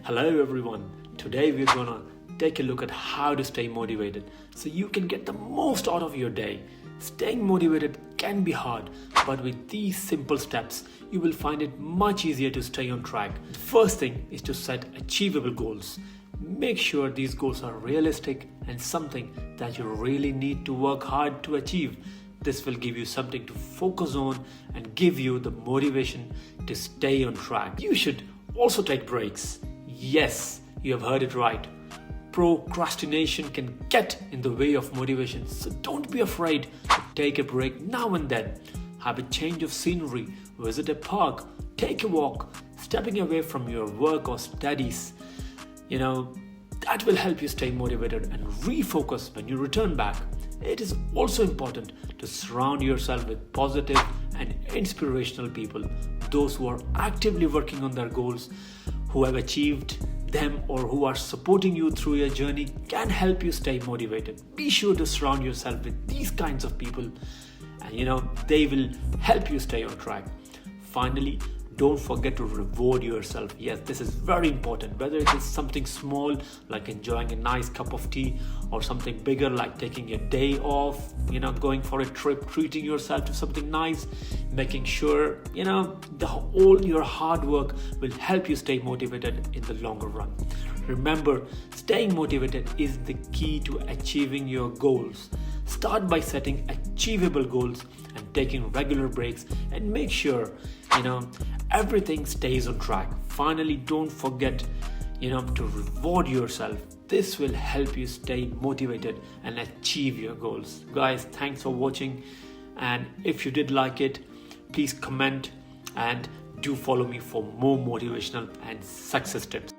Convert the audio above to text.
Hello everyone. Today we're gonna take a look at how to stay motivated so you can get the most out of your day. Staying motivated can be hard, but with these simple steps, you will find it much easier to stay on track. The first thing is to set achievable goals. Make sure these goals are realistic and something that you really need to work hard to achieve. This will give you something to focus on and give you the motivation to stay on track. You should also take breaks. Yes, you have heard it right. Procrastination can get in the way of motivation, so don't be afraid to take a break now and then. Have a change of scenery, visit a park, take a walk, stepping away from your work or studies. That will help you stay motivated and refocus when you return back. It is also important to surround yourself with positive and inspirational people, those who are actively working on their goals, who have achieved them, or who are supporting you through your journey can help you stay motivated. Be sure to surround yourself with these kinds of people and they will help you stay on track. Finally, don't forget to reward yourself. Yes, this is very important. Whether it is something small like enjoying a nice cup of tea, or something bigger like taking a day off, going for a trip, treating yourself to something nice, making sure all your hard work will help you stay motivated in the longer run. Remember, staying motivated is the key to achieving your goals. Start by setting achievable goals and taking regular breaks, and make sure everything stays on track. Finally, don't forget to reward yourself. This will help you stay motivated and achieve your goals. Guys, thanks for watching, and if you did like it, please comment and do follow me for more motivational and success tips.